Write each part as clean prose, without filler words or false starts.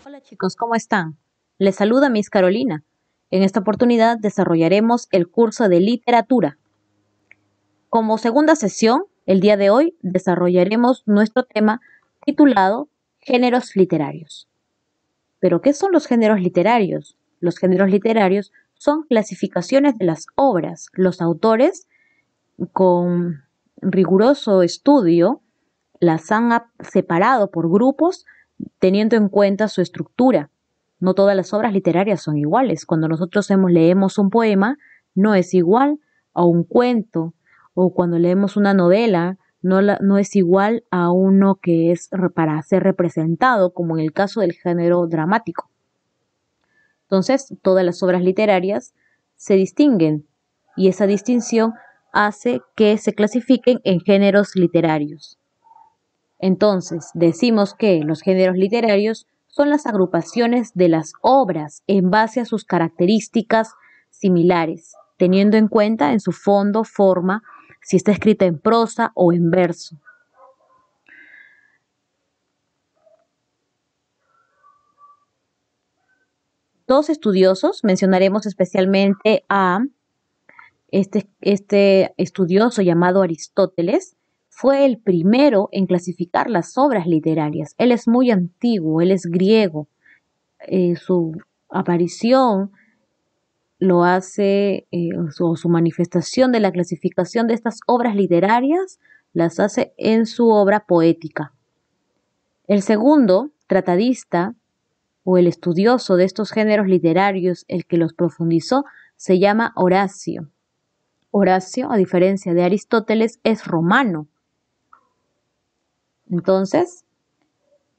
Hola chicos, ¿cómo están? Les saluda Miss Carolina. En esta oportunidad desarrollaremos el curso de literatura. Como segunda sesión, el día de hoy desarrollaremos nuestro tema titulado Géneros literarios. ¿Pero qué son los géneros literarios? Los géneros literarios son clasificaciones de las obras. Los autores, con riguroso estudio, las han separado por grupos teniendo en cuenta su estructura. No todas las obras literarias son iguales. Cuando nosotros leemos un poema, no es igual a un cuento, o cuando leemos una novela, no es igual a uno que es para ser representado, como en el caso del género dramático. Entonces, todas las obras literarias se distinguen y esa distinción hace que se clasifiquen en géneros literarios. Entonces, decimos que los géneros literarios son las agrupaciones de las obras en base a sus características similares, teniendo en cuenta en su fondo, forma, si está escrita en prosa o en verso. Dos estudiosos, mencionaremos especialmente a este estudioso llamado Aristóteles, fue el primero en clasificar las obras literarias. Él es muy antiguo, él es griego. Su aparición lo hace, su manifestación de la clasificación de estas obras literarias las hace en su obra poética. El segundo tratadista o el estudioso de estos géneros literarios, el que los profundizó, se llama Horacio. Horacio, a diferencia de Aristóteles, es romano. Entonces,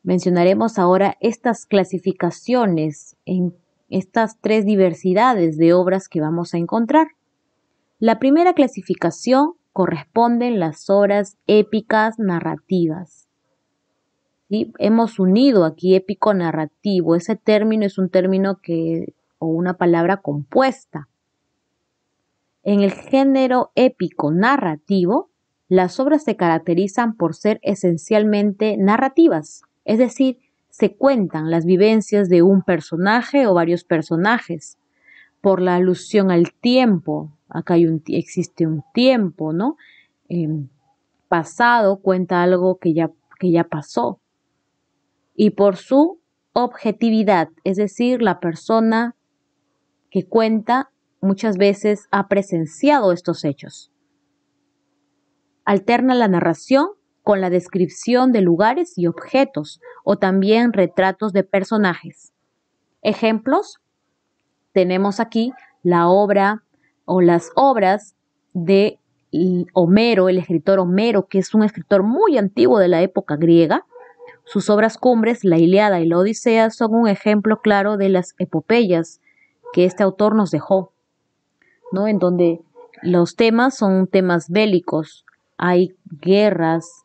mencionaremos ahora estas clasificaciones en estas tres diversidades de obras que vamos a encontrar. La primera clasificación corresponden las obras épicas narrativas. ¿Sí? Hemos unido aquí épico narrativo. Ese término es un término o una palabra compuesta. En el género épico narrativo, las obras se caracterizan por ser esencialmente narrativas, es decir, se cuentan las vivencias de un personaje o varios personajes. Por la alusión al tiempo, acá existe un tiempo, ¿no? Pasado cuenta algo que ya pasó. Y por su objetividad, es decir, la persona que cuenta muchas veces ha presenciado estos hechos. Alterna la narración con la descripción de lugares y objetos o también retratos de personajes. Ejemplos, tenemos aquí la obra o las obras de Homero, el escritor Homero, que es un escritor muy antiguo de la época griega. Sus obras cumbres, la Ilíada y la Odisea, son un ejemplo claro de las epopeyas que este autor nos dejó, ¿no? En donde los temas son temas bélicos, hay guerras,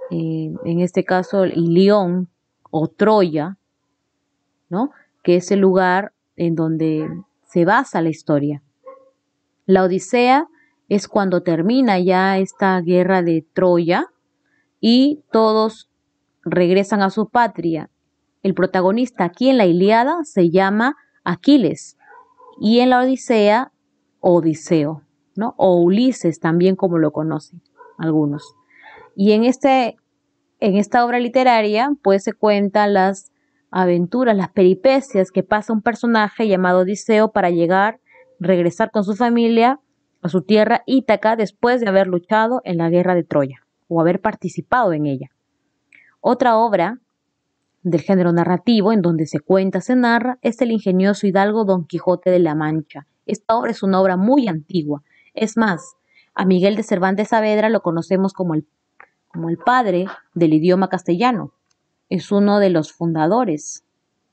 en este caso Ilión o Troya, ¿no? Que es el lugar en donde se basa la historia. La Odisea es cuando termina ya esta guerra de Troya y todos regresan a su patria. El protagonista aquí en la Ilíada se llama Aquiles y en la Odisea Odiseo, ¿no? O Ulises también, como lo conocen algunos. Y en esta obra literaria pues se cuentan las aventuras, las peripecias que pasa un personaje llamado Odiseo para regresar con su familia a su tierra Ítaca después de haber luchado en la guerra de Troya o haber participado en ella. Otra obra del género narrativo en donde se cuenta, se narra, es el ingenioso hidalgo Don Quijote de la Mancha. Esta obra es una obra muy antigua. Es más, a Miguel de Cervantes Saavedra lo conocemos como el padre del idioma castellano. Es uno de los fundadores,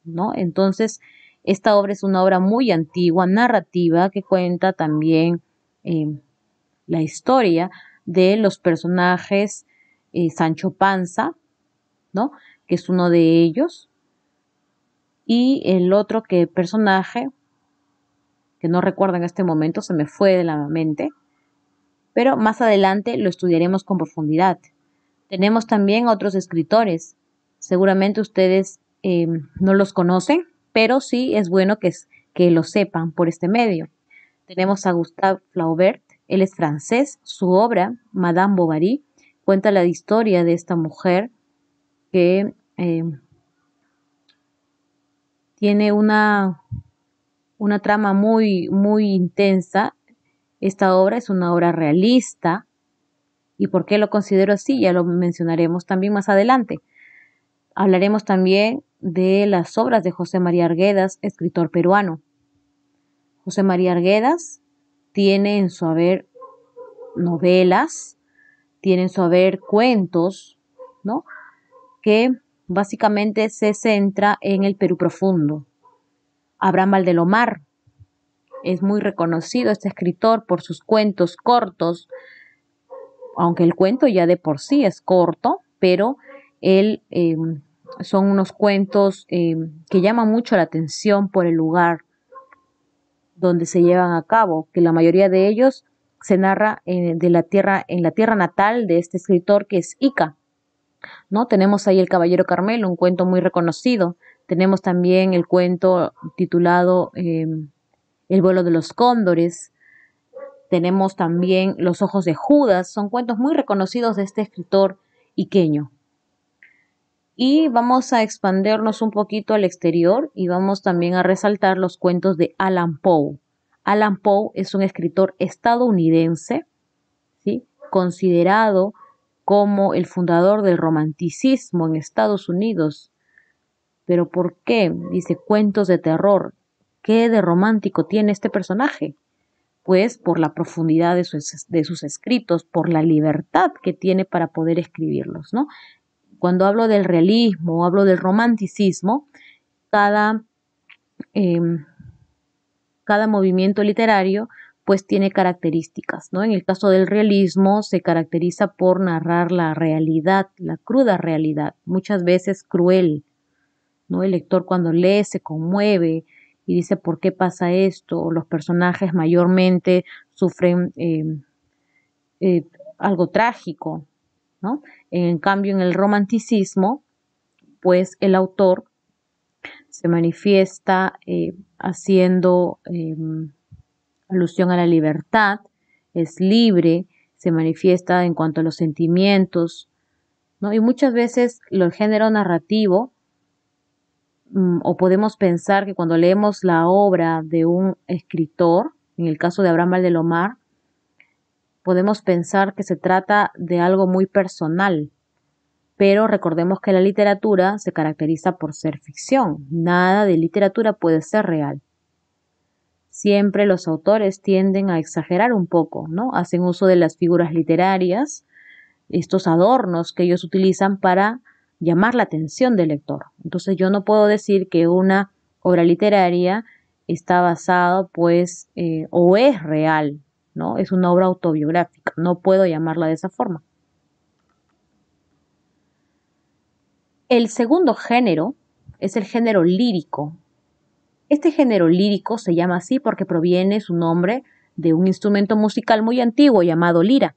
¿no? Entonces, esta obra es una obra muy antigua, narrativa, que cuenta también la historia de los personajes Sancho Panza, ¿no? Que es uno de ellos, y el otro personaje, que no recuerdo en este momento, se me fue de la mente, pero más adelante lo estudiaremos con profundidad. Tenemos también otros escritores. Seguramente ustedes no los conocen, pero sí es bueno que lo sepan por este medio. Tenemos a Gustave Flaubert, él es francés, su obra, Madame Bovary, cuenta la historia de esta mujer que tiene una trama muy intensa. Esta obra es una obra realista. ¿Y por qué lo considero así? Ya lo mencionaremos también más adelante. Hablaremos también de las obras de José María Arguedas, escritor peruano. José María Arguedas tiene en su haber novelas, tiene en su haber cuentos, ¿no? Que básicamente se centra en el Perú profundo. Abraham Valdelomar es muy reconocido este escritor por sus cuentos cortos, aunque el cuento ya de por sí es corto, pero él son unos cuentos que llaman mucho la atención por el lugar donde se llevan a cabo, que la mayoría de ellos se narra en la tierra natal de este escritor que es Ica, ¿no? Tenemos ahí El Caballero Carmelo, un cuento muy reconocido. Tenemos también el cuento titulado El vuelo de los cóndores. Tenemos también Los ojos de Judas, son cuentos muy reconocidos de este escritor iqueño. Y vamos a expandernos un poquito al exterior y vamos también a resaltar los cuentos de Allan Poe. Allan Poe es un escritor estadounidense, ¿sí? Considerado como el fundador del romanticismo en Estados Unidos. ¿Pero por qué? Dice cuentos de terror. ¿Qué de romántico tiene este personaje? Pues por la profundidad de sus escritos, por la libertad que tiene para poder escribirlos, ¿no? Cuando hablo del realismo, hablo del romanticismo, cada, eh, cada movimiento literario pues tiene características, ¿no? En el caso del realismo se caracteriza por narrar la realidad, la cruda realidad, muchas veces cruel, ¿no? El lector cuando lee se conmueve y dice ¿por qué pasa esto? Los personajes mayormente sufren eh, algo trágico, ¿no? En cambio, en el romanticismo, pues el autor se manifiesta haciendo alusión a la libertad, es libre, se manifiesta en cuanto a los sentimientos, ¿no? Y muchas veces el género narrativo, o podemos pensar que cuando leemos la obra de un escritor, en el caso de Abraham Valdelomar, podemos pensar que se trata de algo muy personal, pero recordemos que la literatura se caracteriza por ser ficción. Nada de literatura puede ser real. Siempre los autores tienden a exagerar un poco, ¿no? Hacen uso de las figuras literarias, estos adornos que ellos utilizan para llamar la atención del lector. Entonces yo no puedo decir que una obra literaria está basada, pues, o es real, ¿no? Es una obra autobiográfica. No puedo llamarla de esa forma. El segundo género es el género lírico. Este género lírico se llama así porque proviene su nombre de un instrumento musical muy antiguo llamado lira.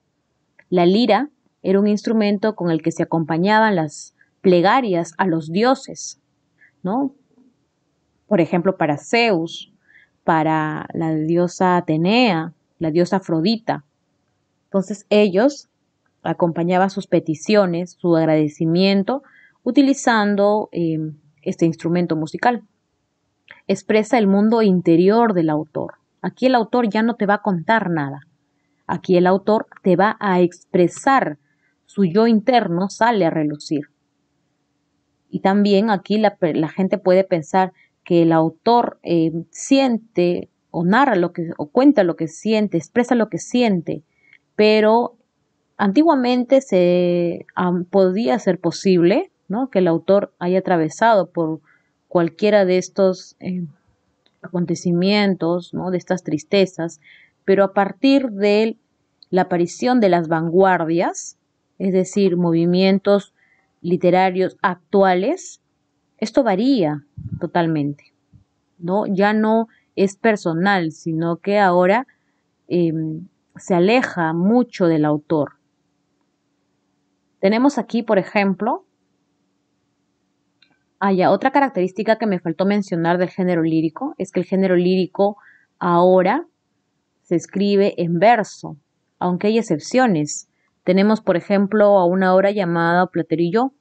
La lira era un instrumento con el que se acompañaban las plegarias a los dioses, ¿no? Por ejemplo, para Zeus, para la diosa Atenea, la diosa Afrodita. Entonces ellos acompañaban sus peticiones, su agradecimiento, utilizando este instrumento musical. Expresa el mundo interior del autor. Aquí el autor ya no te va a contar nada. Aquí el autor te va a expresar su yo interno, sale a relucir. Y también aquí la gente puede pensar que el autor siente o narra o cuenta lo que siente, expresa lo que siente, pero antiguamente podía ser posible, ¿no? Que el autor haya atravesado por cualquiera de estos acontecimientos, ¿no? De estas tristezas, pero a partir de la aparición de las vanguardias, es decir, movimientos literarios actuales, esto varía totalmente, ¿no? Ya no es personal, sino que ahora eh, se aleja mucho del autor. Tenemos aquí, por ejemplo, Ya, otra característica que me faltó mencionar del género lírico es que el género lírico ahora se escribe en verso, aunque hay excepciones. Tenemos, por ejemplo, a una obra llamada Platero y yo.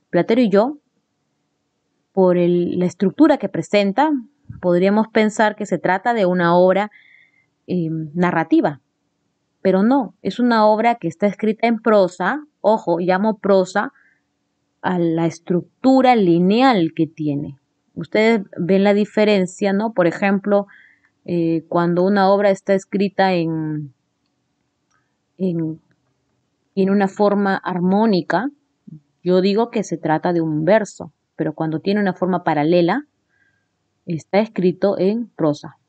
Platero y yo, por la estructura que presenta, podríamos pensar que se trata de una obra narrativa, pero no, es una obra que está escrita en prosa, ojo, llamo prosa a la estructura lineal que tiene. Ustedes ven la diferencia, ¿no? Por ejemplo, cuando una obra está escrita en, en una forma armónica, yo digo que se trata de un verso, pero cuando tiene una forma paralela, está escrito en prosa.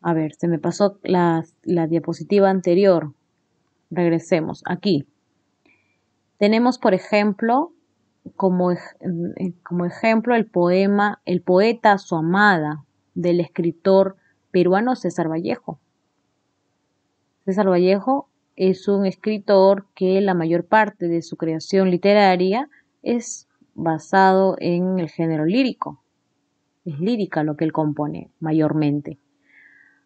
A ver, se me pasó la diapositiva anterior. Regresemos. Aquí tenemos, por ejemplo, como ejemplo el poema El poeta a su amada del escritor peruano César Vallejo. César Vallejo es un escritor que la mayor parte de su creación literaria es basado en el género lírico. Es lírica lo que él compone mayormente.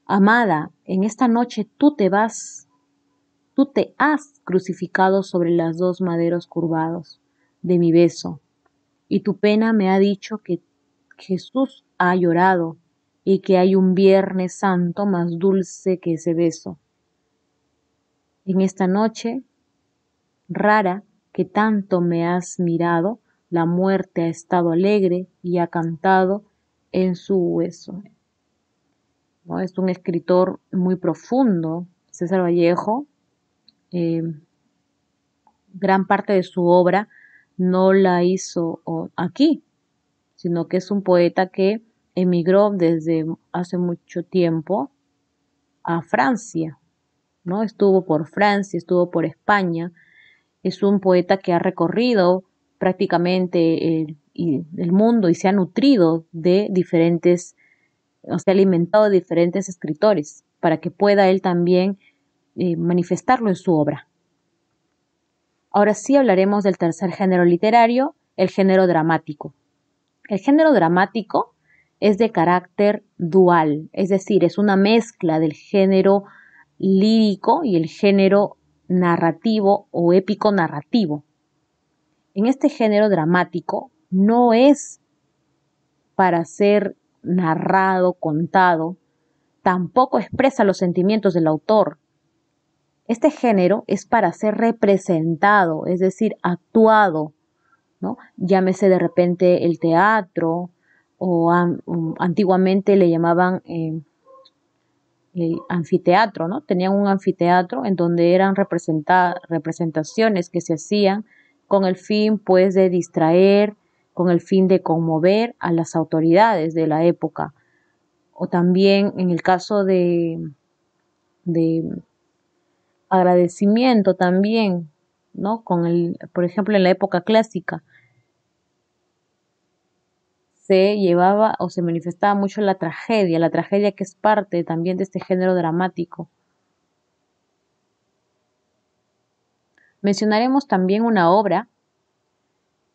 Amada, en esta noche tú te vas, tú te has crucificado sobre los dos maderos curvados de mi beso, y tu pena me ha dicho que Jesús ha llorado y que hay un Viernes Santo más dulce que ese beso. En esta noche rara que tanto me has mirado, la muerte ha estado alegre y ha cantado en su hueso. ¿No? Es un escritor muy profundo, César Vallejo. Eh, Gran parte de su obra no la hizo aquí, sino que es un poeta que emigró desde hace mucho tiempo a Francia, ¿no? Estuvo por Francia, estuvo por España. Es un poeta que ha recorrido prácticamente el mundo y se ha nutrido de diferentes, o se ha alimentado de diferentes escritores para que pueda él también manifestarlo en su obra. Ahora sí hablaremos del tercer género literario, el género dramático. El género dramático es de carácter dual, es decir, es una mezcla del género lírico y el género narrativo o épico narrativo. En este género dramático no es para ser narrado, contado, tampoco expresa los sentimientos del autor. Este género es para ser representado, es decir, actuado, ¿no? Llámese de repente el teatro o antiguamente le llamaban el anfiteatro, ¿no? Tenían un anfiteatro en donde eran representaciones que se hacían con el fin, pues, de distraer, con el fin de conmover a las autoridades de la época. O también en el caso de agradecimiento también, ¿no? Por ejemplo, en la época clásica se llevaba o se manifestaba mucho la tragedia que es parte también de este género dramático. Mencionaremos también una obra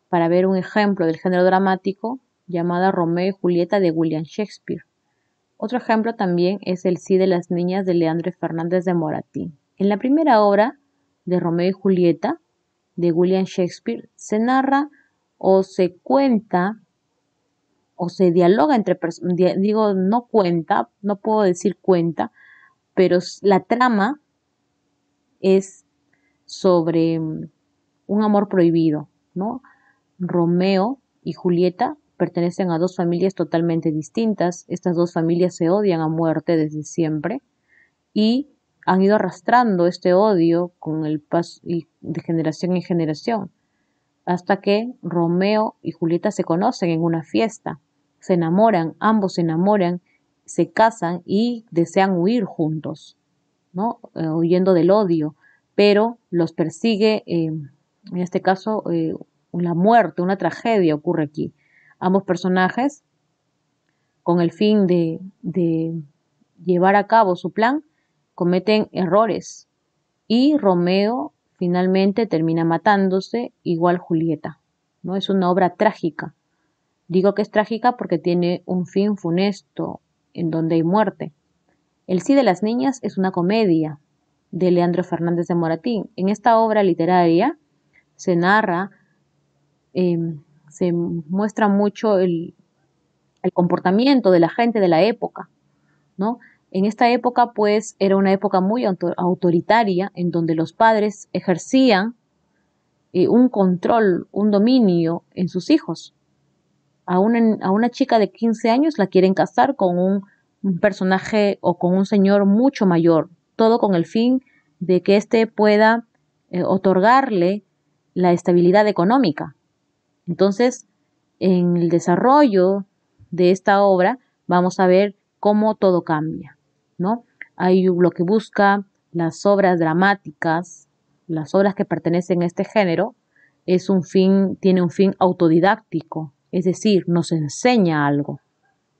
para ver un ejemplo del género dramático llamada Romeo y Julieta de William Shakespeare. Otro ejemplo también es El sí de las niñas de Leandro Fernández de Moratín. En la primera obra de Romeo y Julieta de William Shakespeare se narra o se cuenta o se dialoga entre personas, digo, no cuenta, no puedo decir cuenta, pero la trama es sobre un amor prohibido, ¿no? Romeo y Julieta pertenecen a dos familias totalmente distintas. Estas dos familias se odian a muerte desde siempre y han ido arrastrando este odio con el paso de generación en generación, hasta que Romeo y Julieta se conocen en una fiesta, se enamoran, ambos se enamoran, se casan y desean huir juntos, ¿no? Huyendo del odio, pero los persigue, en este caso, la muerte, una tragedia ocurre aquí. Ambos personajes, con el fin de llevar a cabo su plan, cometen errores y Romeo finalmente termina matándose, igual Julieta. ¿no? Es una obra trágica. Digo que es trágica porque tiene un fin funesto, en donde hay muerte. El Sí de las Niñas es una comedia de Leandro Fernández de Moratín. En esta obra literaria se narra, eh, se muestra mucho el comportamiento de la gente de la época, ¿no? En esta época, pues, era una época muy autoritaria, en donde los padres ejercían un control, un dominio en sus hijos. A una chica de 15 años la quieren casar con un personaje o con un señor mucho mayor, todo con el fin de que éste pueda otorgarle la estabilidad económica. Entonces, en el desarrollo de esta obra vamos a ver cómo todo cambia, ¿no? Hay lo que busca las obras dramáticas, las obras que pertenecen a este género, tiene un fin autodidáctico, es decir, nos enseña algo.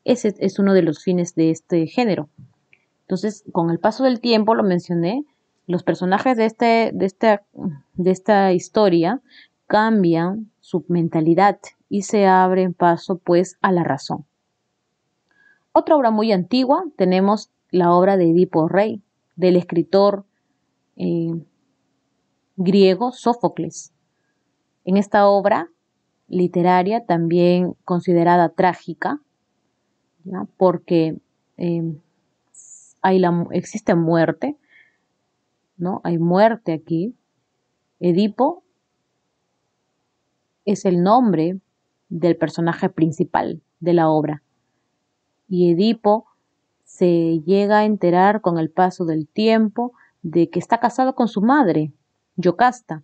Ese es uno de los fines de este género. Entonces, con el paso del tiempo, lo mencioné, los personajes de esta historia cambian su mentalidad y se abren paso pues a la razón. Otra obra muy antigua tenemos la obra de Edipo Rey, del escritor eh, griego Sófocles. En esta obra literaria, también considerada trágica, ¿ya? Porque eh, existe muerte, ¿no? Hay muerte aquí. Edipo es el nombre del personaje principal de la obra. Y Edipo se llega a enterar con el paso del tiempo de que está casado con su madre, Yocasta,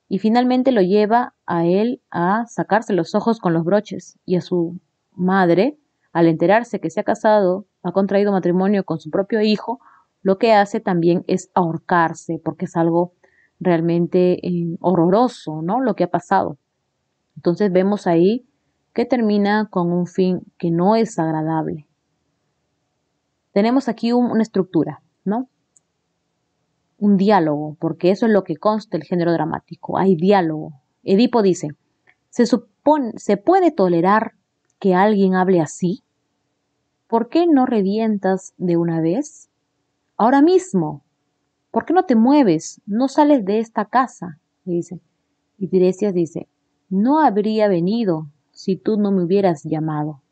y finalmente lo lleva a él a sacarse los ojos con los broches, y a su madre, al enterarse que se ha casado, ha contraído matrimonio con su propio hijo, lo que hace también es ahorcarse, porque es algo realmente horroroso, ¿no? Lo que ha pasado. Entonces vemos ahí que termina con un fin que no es agradable. Tenemos aquí una estructura, ¿no? Un diálogo, porque eso es lo que consta el género dramático. Hay diálogo. Edipo dice, ¿se puede tolerar que alguien hable así? ¿Por qué no revientas de una vez? Ahora mismo. ¿Por qué no te mueves? No sales de esta casa, le dice. Y Tiresias dice, no habría venido si tú no me hubieras llamado.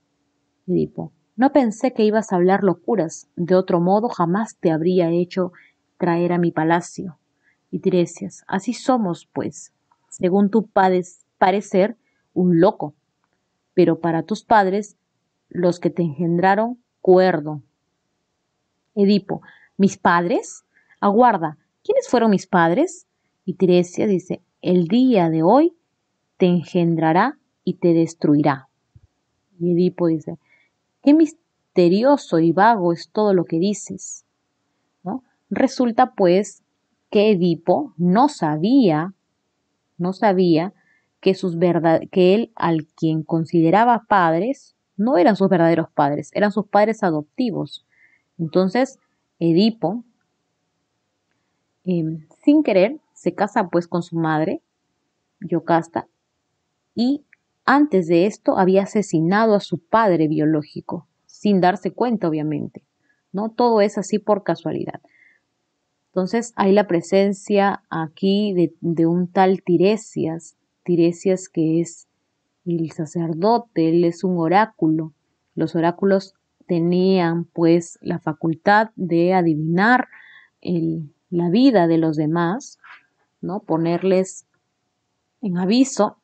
Edipo, no pensé que ibas a hablar locuras. De otro modo jamás te habría hecho traer a mi palacio. Y Tiresias, así somos, pues, según tu parecer, un loco, pero para tus padres, los que te engendraron, cuerdo. Edipo, ¿mis padres? Aguarda, ¿quiénes fueron mis padres? Y Tiresias dice, el día de hoy te engendrará y te destruirá. Y Edipo dice, qué misterioso y vago es todo lo que dices, ¿no? Resulta pues que Edipo no sabía que él, al quien consideraba padres, no eran sus verdaderos padres, eran sus padres adoptivos. Entonces, Edipo, sin querer, se casa pues con su madre, Yocasta, y antes de esto había asesinado a su padre biológico, sin darse cuenta, obviamente, ¿no? Todo es así por casualidad. Entonces hay la presencia aquí de un tal Tiresias, Tiresias que es el sacerdote, él es un oráculo. Los oráculos tenían pues la facultad de adivinar la vida de los demás, ¿no? Ponerles en aviso,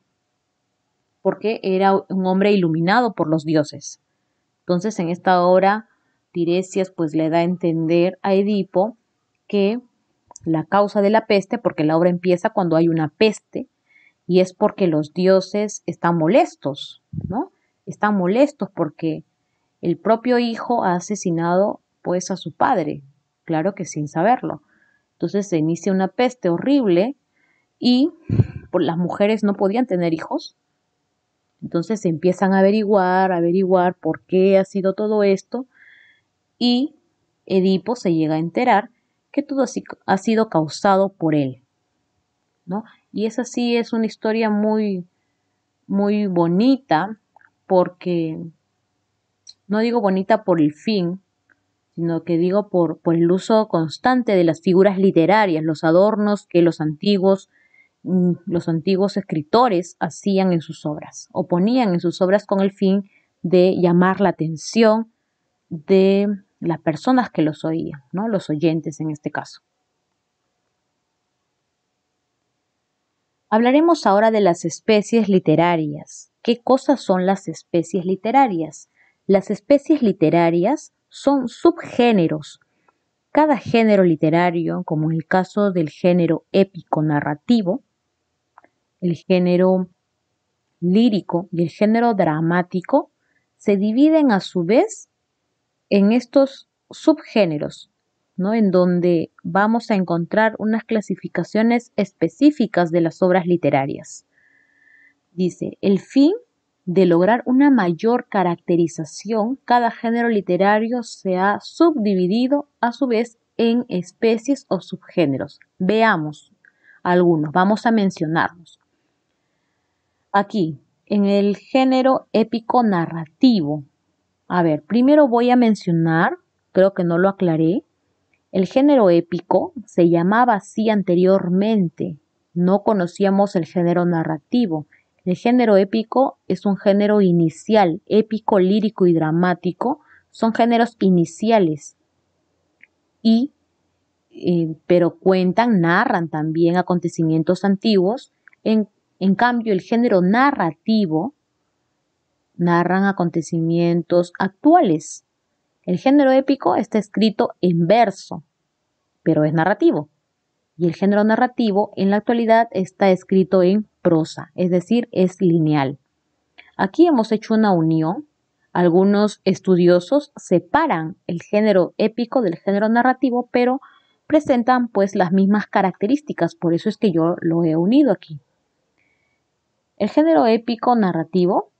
porque era un hombre iluminado por los dioses. Entonces en esta obra Tiresias pues le da a entender a Edipo que la causa de la peste, porque la obra empieza cuando hay una peste, y es porque los dioses están molestos, ¿no? Están molestos porque el propio hijo ha asesinado pues a su padre, claro que sin saberlo. Entonces se inicia una peste horrible y pues, las mujeres no podían tener hijos. Entonces se empiezan a averiguar por qué ha sido todo esto, y Edipo se llega a enterar que todo ha sido causado por él, ¿no? Y esa sí es una historia muy, muy bonita porque, no digo bonita por el fin, sino que digo por el uso constante de las figuras literarias, los adornos que los antiguos escritores hacían en sus obras o ponían en sus obras con el fin de llamar la atención de las personas que los oían, ¿no? Los oyentes en este caso. Hablaremos ahora de las especies literarias. ¿Qué cosas son las especies literarias? Las especies literarias son subgéneros. Cada género literario, como en el caso del género épico narrativo, el género lírico y el género dramático, se dividen a su vez en estos subgéneros, ¿no? En donde vamos a encontrar unas clasificaciones específicas de las obras literarias. Dice, el fin de lograr una mayor caracterización, cada género literario se ha subdividido a su vez en especies o subgéneros. Veamos algunos, vamos a mencionarlos. Aquí, en el género épico narrativo. A ver, primero voy a mencionar, creo que no lo aclaré, el género épico se llamaba así anteriormente. No conocíamos el género narrativo. El género épico es un género inicial, épico, lírico y dramático. Son géneros iniciales pero cuentan, narran también acontecimientos antiguos. En cambio, el género narrativo narran acontecimientos actuales. El género épico está escrito en verso, pero es narrativo. Y el género narrativo en la actualidad está escrito en prosa, es decir, es lineal. Aquí hemos hecho una unión. Algunos estudiosos separan el género épico del género narrativo, pero presentan pues las mismas características, por eso es que yo lo he unido aquí. El género épico narrativo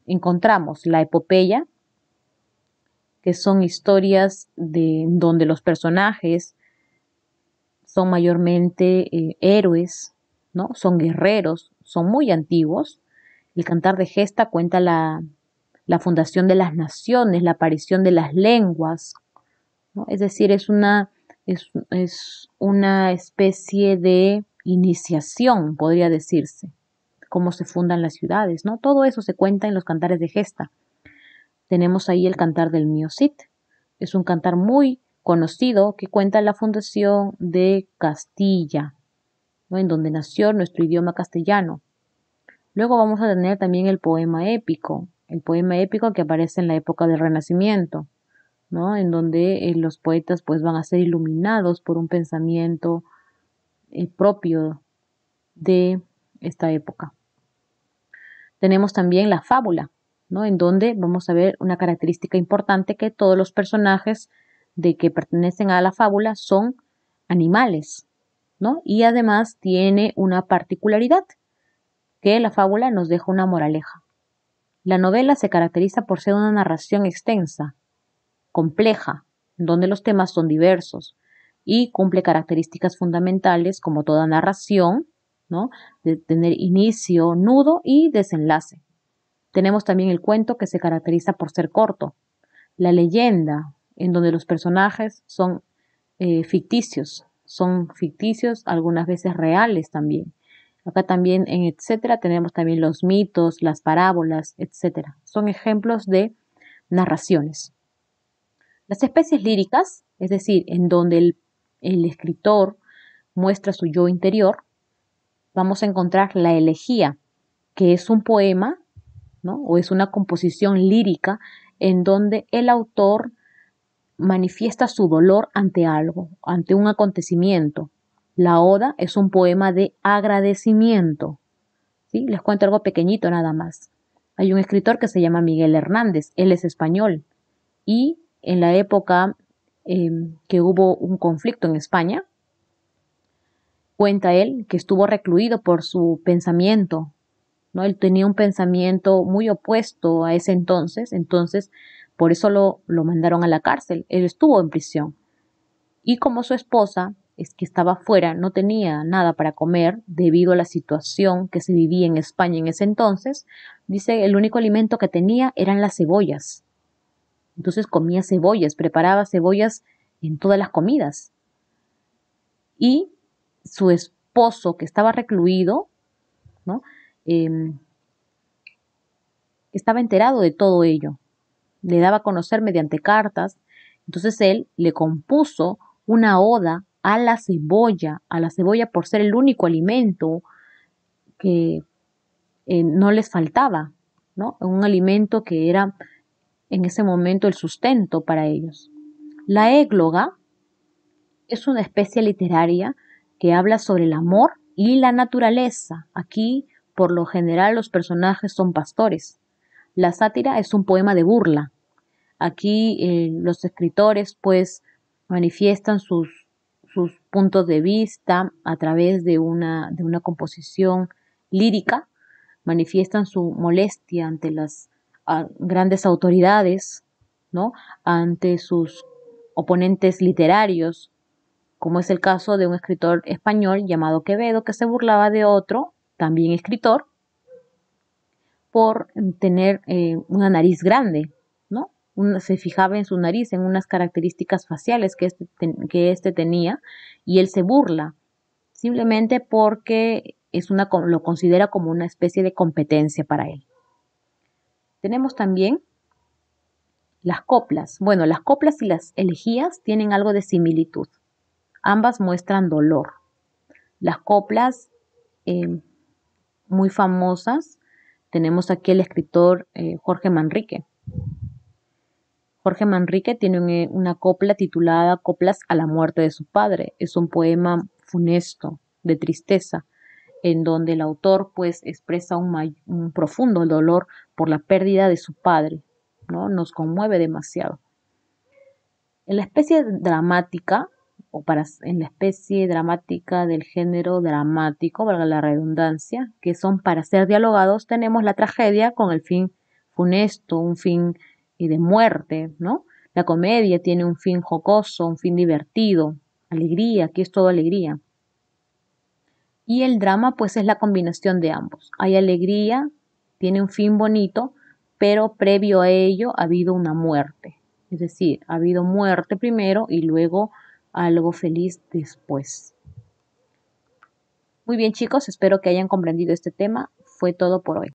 encontramos la epopeya, que son historias donde los personajes son mayormente héroes, ¿no? Son guerreros, son muy antiguos. El Cantar de Gesta cuenta la fundación de las naciones, la aparición de las lenguas, ¿no? Es decir, es una especie de iniciación, podría decirse, cómo se fundan las ciudades, ¿no? Todo eso se cuenta en los cantares de gesta. Tenemos ahí el Cantar del Mío Cid. Es un cantar muy conocido que cuenta la fundación de Castilla, ¿no? En donde nació nuestro idioma castellano. Luego vamos a tener también el poema épico que aparece en la época del Renacimiento, ¿no? En donde los poetas pues van a ser iluminados por un pensamiento propio de esta época. Tenemos también la fábula, ¿no? En donde vamos a ver una característica importante, que todos los personajes de que pertenecen a la fábula son animales, ¿no? Y además tiene una particularidad, que la fábula nos deja una moraleja. La novela se caracteriza por ser una narración extensa, compleja, en donde los temas son diversos y cumple características fundamentales como toda narración, ¿no? De tener inicio, nudo y desenlace. Tenemos también el cuento, que se caracteriza por ser corto. La leyenda, en donde los personajes son ficticios, algunas veces reales también. Acá también en etcétera tenemos también los mitos, las parábolas, etcétera. Son ejemplos de narraciones. Las especies líricas, es decir, en donde el escritor muestra su yo interior, vamos a encontrar la elegía, que es un poema, ¿no? O es una composición lírica en donde el autor manifiesta su dolor ante algo, ante un acontecimiento. La oda es un poema de agradecimiento. ¿Sí? Les cuento algo pequeñito nada más. Hay un escritor que se llama Miguel Hernández, él es español, y en la época que hubo un conflicto en España, cuenta él que estuvo recluido por su pensamiento, ¿no? Él tenía un pensamiento muy opuesto a ese entonces por eso lo mandaron a la cárcel. Él estuvo en prisión. Y como su esposa es que estaba fuera, no tenía nada para comer debido a la situación que se vivía en España en ese entonces. Dice, el único alimento que tenía eran las cebollas. Entonces comía cebollas, preparaba cebollas en todas las comidas. Y su esposo, que estaba recluido, ¿no? Estaba enterado de todo ello. Le daba a conocer mediante cartas. Entonces él le compuso una oda a la cebolla por ser el único alimento que no les faltaba, ¿no? Un alimento que era en ese momento el sustento para ellos. La égloga es una especie literaria que habla sobre el amor y la naturaleza. Aquí, por lo general, los personajes son pastores. La sátira es un poema de burla. Aquí los escritores pues manifiestan sus puntos de vista a través de una composición lírica, manifiestan su molestia ante las grandes autoridades, ¿no? Ante sus oponentes literarios, como es el caso de un escritor español llamado Quevedo, que se burlaba de otro, también escritor, por tener una nariz grande, ¿no? Se fijaba en su nariz, en unas características faciales que este tenía, y él se burla, simplemente porque lo considera como una especie de competencia para él. Tenemos también las coplas. Bueno, las coplas y las elegías tienen algo de similitud. Ambas muestran dolor. Las coplas muy famosas, tenemos aquí el escritor Jorge Manrique. Jorge Manrique tiene una copla titulada Coplas a la muerte de su padre. Es un poema funesto, de tristeza, en donde el autor pues expresa un profundo dolor por la pérdida de su padre, ¿no? Nos conmueve demasiado. En la especie dramática, en la especie dramática del género dramático, valga la redundancia, que son para ser dialogados, tenemos la tragedia con el fin funesto, un fin de muerte, ¿no? La comedia tiene un fin jocoso, un fin divertido, alegría, aquí es todo alegría. Y el drama, pues, es la combinación de ambos. Hay alegría, tiene un fin bonito, pero previo a ello ha habido una muerte. Es decir, ha habido muerte primero y luego algo feliz después. Muy bien, chicos, espero que hayan comprendido este tema. Fue todo por hoy.